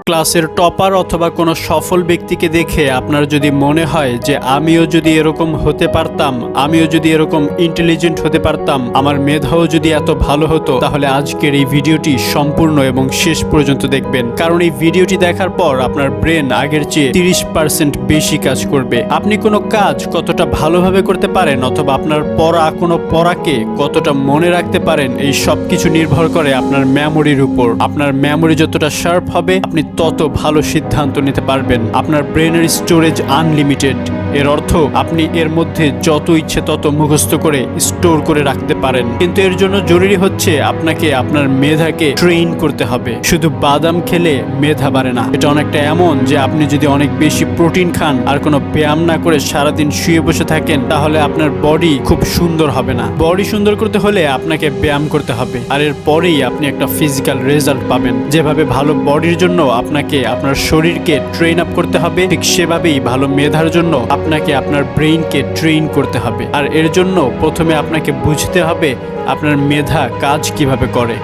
ক্লাসের টপার অথবা কোনো সফল ব্যক্তিকে দেখে আপনার যদি মনে হয় যে আমিও যদি এরকম হতে পারতাম, আমিও যদি এরকম ইন্টেলিজেন্ট হতে পারতাম, আমার মেধাও যদি এত ভালো হতো, তাহলে আজকের এই ভিডিওটি সম্পূর্ণ এবং শেষ পর্যন্ত দেখবেন। কারণ এই ভিডিওটি দেখার পর আপনার ব্রেন আগের চেয়ে 30% বেশি কাজ করবে। আপনি কোনো কাজ কতটা ভালোভাবে করতে পারেন অথবা আপনার পড়া কোনো পড়াকে কতটা মনে রাখতে পারেন, এই সব কিছু নির্ভর করে আপনার মেমোরির উপর। আপনার মেমোরি যতটা শার্প হবে, আপনি তত ভালো সিদ্ধান্ত নিতে পারবেন। আপনার ব্রেনের স্টোরেজ আনলিমিটেড। এর অর্থ আপনি এর মধ্যে যত ইচ্ছে তত মুখস্থ করে স্টোর করে রাখতে পারেন। কিন্তু এর জন্য জরুরি হচ্ছে আপনাকে আপনার মেধাকে ট্রেন করতে হবে। শুধু বাদাম খেলে মেধা বাড়ে না। এটা অনেকটা এমন যে আপনি যদি অনেক বেশি প্রোটিন খান আর কোনো ব্যায়াম না করে সারাদিন শুয়ে বসে থাকেন, তাহলে আপনার বডি খুব সুন্দর হবে না। বডি সুন্দর করতে হলে আপনাকে ব্যায়াম করতে হবে, আর এর পরেই আপনি একটা ফিজিক্যাল রেজাল্ট পাবেন। যেভাবে ভালো বডির জন্য আপনাকে আপনার শরীরকে ট্রেন আপ করতে হবে, ঠিক সেভাবেই ভালো মেধার জন্য আপনাকে আপনার ব্রেইনকে ট্রেন করতে হবে। আর এর জন্য প্রথমে আপনাকে বুঝতে হবে আপনার মেধা কাজ কিভাবে করে।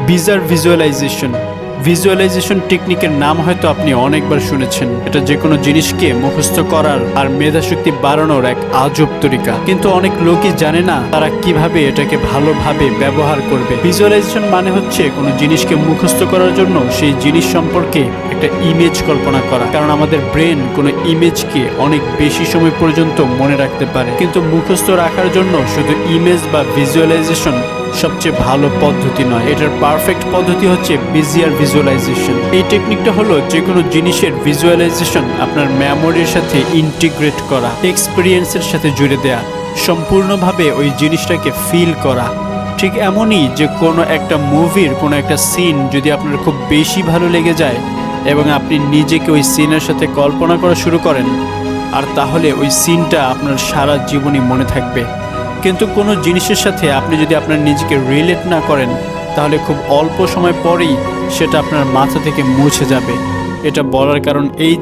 ভিজুয়ালাইজেশন টেকনিকের নাম হয়তো আপনি অনেকবার শুনেছেন। এটা যে কোনো জিনিসকে মুখস্থ করার আর মেধাশক্তি বাড়ানোর এক আজব তরিকা, কিন্তু অনেক লোকই জানে না তারা কিভাবে এটাকে ভালোভাবে ব্যবহার করবে। ভিজুয়ালাইজেশন মানে হচ্ছে কোনো জিনিসকে মুখস্থ করার জন্য সেই জিনিস সম্পর্কে একটা ইমেজ কল্পনা করা। কারণ আমাদের ব্রেন কোনো ইমেজকে অনেক বেশি সময় পর্যন্ত মনে রাখতে পারে, কিন্তু মুখস্থ রাখার জন্য শুধু ইমেজ বা ভিজুয়ালাইজেশন সবচেয়ে ভালো পদ্ধতি নয়। এটার পারফেক্ট পদ্ধতি হচ্ছে ভিজুয়ালাইজেশন। এই টেকনিকটা হলো যে কোনো জিনিসের ভিজুয়ালাইজেশন আপনার মেমোরির সাথে ইন্টিগ্রেট করা, এক্সপিরিয়েন্সের সাথে জুড়ে দেয়া, সম্পূর্ণভাবে ওই জিনিসটাকে ফিল করা। ঠিক এমনই যে কোনো একটা মুভির কোনো একটা সিন যদি আপনার খুব বেশি ভালো লেগে যায় এবং আপনি নিজেকে ওই সিনের সাথে কল্পনা করা শুরু করেন, আর তাহলে ওই সিনটা আপনার সারা জীবনই মনে থাকবে। কিন্তু কোনো জিনিসের সাথে আপনি যদি আপনার নিজেকে রিলেট না করেন, তাহলে খুব অল্প সময় পরেই সেটা আপনার মাথা থেকে মুছে যাবে। এটা বলার কারণ এই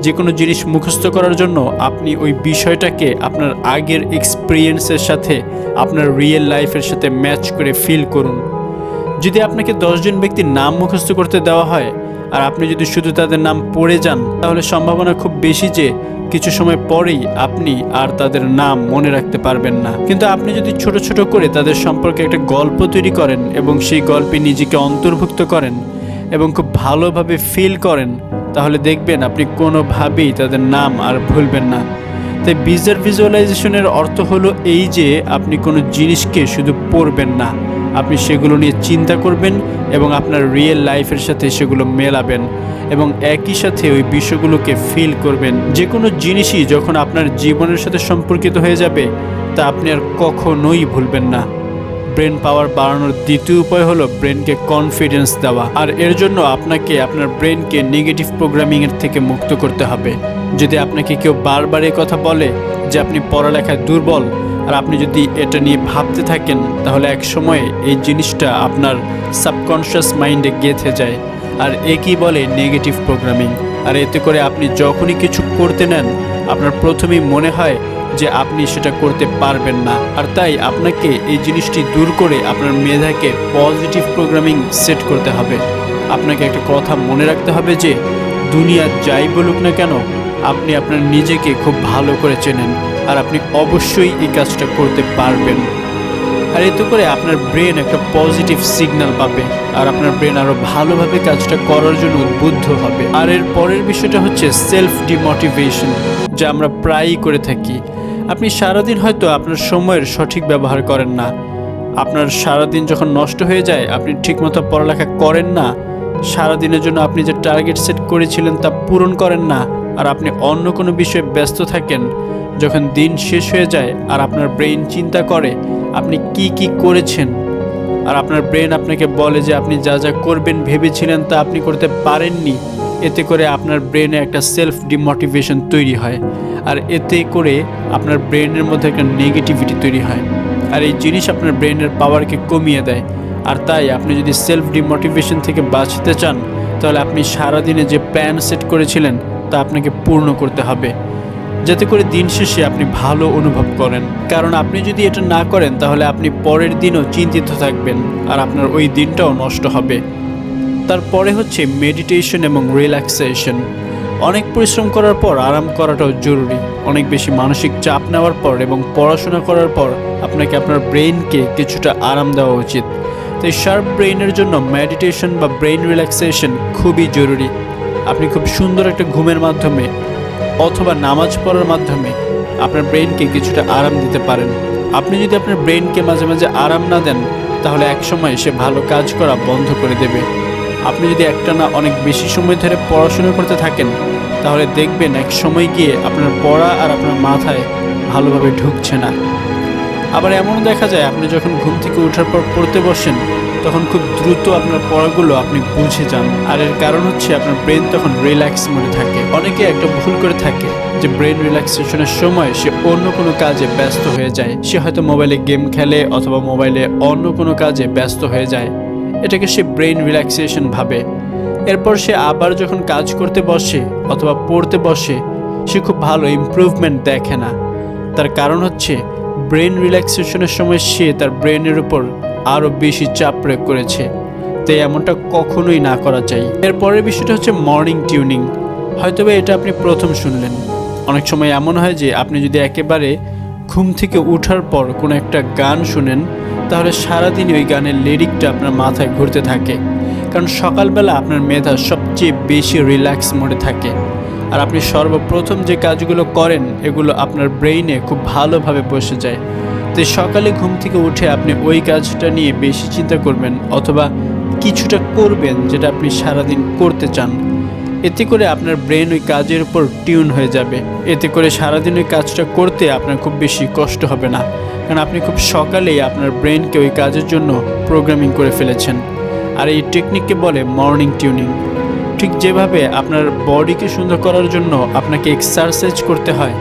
যে কোনো জিনিস মুখস্থ করার জন্য আপনি ওই বিষয়টাকে আপনার আগের এক্সপিরিয়েন্সের সাথে আপনার রিয়েল লাইফের সাথে ম্যাচ করে ফিল করুন। যদি আপনাকে 10 জন ব্যক্তির নাম মুখস্থ করতে দেওয়া হয় আর আপনি যদি শুধু তাদের নাম পড়ে যান, তাহলে সম্ভাবনা খুব বেশি যে কিছু সময় পরেই আপনি আর তাদের নাম মনে রাখতে পারবেন না। কিন্তু আপনি যদি ছোট ছোট করে তাদের সম্পর্কে একটা গল্প তৈরি করেন এবং সেই গল্পে নিজেকে অন্তর্ভুক্ত করেন এবং খুব ভালোভাবে ফিল করেন, তাহলে দেখবেন আপনি কোনোভাবেই তাদের নাম আর ভুলবেন না। তাই ভিজুয়ালাইজেশনের অর্থ হলো এই যে আপনি কোনো জিনিসকে শুধু পড়বেন না, আপনি সেগুলো নিয়ে চিন্তা করবেন এবং আপনার রিয়েল লাইফের সাথে সেগুলো মেলাবেন এবং একই সাথে ওই বিষয়গুলোকে ফিল করবেন। যে কোনো জিনিসই যখন আপনার জীবনের সাথে সম্পর্কিত হয়ে যাবে, তা আপনি আর কখনোই ভুলবেন না। ব্রেন পাওয়ার বাড়ানোর দ্বিতীয় উপায় হলো ব্রেনকে কনফিডেন্স দেওয়া। আর এর জন্য আপনাকে আপনার ব্রেনকে নেগেটিভ প্রোগ্রামিংয়ের থেকে মুক্ত করতে হবে। যদি আপনাকে কেউ বারবার এই কথা বলে যে আপনি পড়ালেখায় দুর্বল, আর আপনি যদি এটা নিয়ে ভাবতে থাকেন, তাহলে এক সময়ে এই জিনিসটা আপনার সাবকনশিয়াস মাইন্ডে গেঁথে যায়। আর একই বলে নেগেটিভ প্রোগ্রামিং। আর এতে করে আপনি যখনই কিছু করতে নেন, আপনার প্রথমেই মনে হয় যে আপনি সেটা করতে পারবেন না। আর তাই আপনাকে এই জিনিসটি দূর করে আপনার মেধাকে পজিটিভ প্রোগ্রামিং সেট করতে হবে। আপনাকে একটা কথা মনে রাখতে হবে যে দুনিয়া যাই বলুক না কেন, আপনি আপনার নিজেকে খুব ভালো করে চেনেন, আর আপনি অবশ্যই এই কাজটা করতে পারবেন। আর এতে করে আপনার ব্রেন একটা পজিটিভ সিগন্যাল পাবে, আর আপনার ব্রেন আরও ভালোভাবে কাজটা করার জন্য উদ্বুদ্ধ হবে। আর এর পরের বিষয়টা হচ্ছে সেলফ ডিমোটিভেশন, যা আমরা প্রায়ই করে থাকি। আপনি সারাদিন হয়তো আপনার সময়ের সঠিক ব্যবহার করেন না। আপনার সারাদিন যখন নষ্ট হয়ে যায়, আপনি ঠিকমতো পড়ালেখা করেন না, সারাদিনের জন্য আপনি যে টার্গেট সেট করেছিলেন তা পূরণ করেন না, আর আপনি অন্য কোনো বিষয়ে ব্যস্ত থাকেন। যখন দিন শেষ হয়ে যায় আর আপনার ব্রেন চিন্তা করে আপনি কি করেছেন, আর আপনার ব্রেন আপনাকে বলে যে আপনি যা যা করবেন ভেবেছিলেন তা আপনি করতে পারেননি, এতে করে আপনার ব্রেনে একটা সেলফ ডিমোটিভেশন তৈরি হয়। আর এতে করে আপনার ব্রেনের মধ্যে একটা নেগেটিভিটি তৈরি হয়, আর এই জিনিস আপনার ব্রেনের পাওয়ারকে কমিয়ে দেয়। আর তাই আপনি যদি সেলফ ডিমোটিভেশন থেকে বাঁচতে চান, তাহলে আপনি সারাদিনে যে প্ল্যান সেট করেছিলেন তা আপনাকে পূর্ণ করতে হবে, যাতে করে দিন শেষে আপনি ভালো অনুভব করেন। কারণ আপনি যদি এটা না করেন, তাহলে আপনি পরের দিনও চিন্তিত থাকবেন, আর আপনার ওই দিনটাও নষ্ট হবে। তারপরে হচ্ছে মেডিটেশন এবং রিল্যাক্সেশন। অনেক পরিশ্রম করার পর আরাম করাটাও জরুরি। অনেক বেশি মানসিক চাপ নেওয়ার পর এবং পড়াশোনা করার পর আপনাকে আপনার ব্রেইনকে কিছুটা আরাম দেওয়া উচিত। তাই শার্প ব্রেইনের জন্য মেডিটেশন বা ব্রেইন রিল্যাক্সেশন খুবই জরুরি। আপনি খুব সুন্দর একটা ঘুমের মাধ্যমে অথবা নামাজ পড়ার মাধ্যমে আপনার ব্রেইনকে কিছুটা আরাম দিতে পারেন। আপনি যদি আপনার ব্রেইনকে মাঝে মাঝে আরাম না দেন, তাহলে একসময় সে ভালো কাজ করা বন্ধ করে দেবে। আপনি যদি একটানা অনেক বেশি সময় ধরে পড়াশোনা করতে থাকেন, তাহলে দেখবেন এক সময় গিয়ে আপনার পড়া আর আপনার মাথায় ভালোভাবে ঢুকছে না। আবার এমনও দেখা যায় আপনি যখন ঘুম থেকে ওঠার পর পড়তে বসেন, তখন খুব দ্রুত আপনার পড়াগুলো আপনি বুঝে যান। আর এর কারণ হচ্ছে আপনার ব্রেন তখন রিল্যাক্স মোডে থাকে। অনেকে একটা ভুল করে থাকে যে ব্রেন রিল্যাক্সেশনের সময় সে অন্য কোনো কাজে ব্যস্ত হয়ে যায়। সে হয়তো মোবাইলে গেম খেলে অথবা মোবাইলে অন্য কোনো কাজে ব্যস্ত হয়ে যায়। এটাকে সে ব্রেন রিল্যাক্সেশন ভাবে। এরপর সে আবার যখন কাজ করতে বসে অথবা পড়তে বসে, সে খুব ভালো ইমপ্রুভমেন্ট দেখে না। তার কারণ হচ্ছে ব্রেন রিল্যাক্সেশনের সময় সে তার ব্রেনের উপর আরও বেশি চাপ প্রয়োগ করেছে। তাই এমনটা কখনোই না করা চাই। এরপরের বিষয়টা হচ্ছে মর্নিং টিউনিং। হয়তোবা এটা আপনি প্রথম শুনলেন। অনেক সময় এমন হয় যে আপনি যদি একেবারে ঘুম থেকে ওঠার পর কোনো একটা গান শুনেন, তাহলে সারাদিন ওই গানের লিরিকটা আপনার মাথায় ঘুরতে থাকে। কারণ সকালবেলা আপনার মেধা সবচেয়ে বেশি রিল্যাক্স মোডে থাকে। আর আপনি সর্বপ্রথম যে কাজগুলো করেন, এগুলো আপনার ব্রেইনে খুব ভালোভাবে বসে যায়। তাই সকালে ঘুম থেকে উঠে আপনি ওই কাজটা নিয়ে বেশি চিন্তা করবেন অথবা কিছুটা করবেন যেটা আপনি সারাদিন করতে চান। এতে করে আপনার ব্রেন ওই কাজের উপর টিউন হয়ে যাবে। এতে করে সারাদিন ওই কাজটা করতে আপনার খুব বেশি কষ্ট হবে না, কারণ আপনি খুব সকালেই আপনার ব্রেনকে ওই কাজের জন্য প্রোগ্রামিং করে ফেলেছেন। আর এই টেকনিককে বলে মর্নিং টিউনিং। ঠিক যেভাবে আপনার বডিকে সুন্দর করার জন্য আপনাকে এক্সারসাইজ করতে হয়,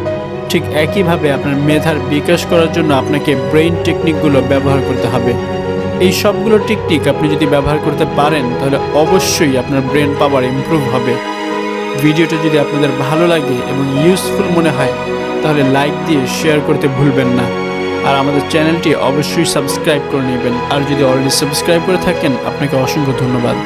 ঠিক একইভাবে আপনার মেধার বিকাশ করার জন্য আপনাকে ব্রেইন টেকনিকগুলো ব্যবহার করতে হবে। এই সবগুলো টেকনিক আপনি যদি ব্যবহার করতে পারেন, তাহলে অবশ্যই আপনার ব্রেন পাওয়ার ইমপ্রুভ হবে। ভিডিওটা যদি আপনাদের ভালো লাগে এবং ইউজফুল মনে হয়, তাহলে লাইক দিয়ে শেয়ার করতে ভুলবেন না। আর আমাদের চ্যানেলটি অবশ্যই সাবস্ক্রাইব করে নেবেন। আর যদি অলরেডি সাবস্ক্রাইব করে থাকেন, আপনাকে অসংখ্য ধন্যবাদ।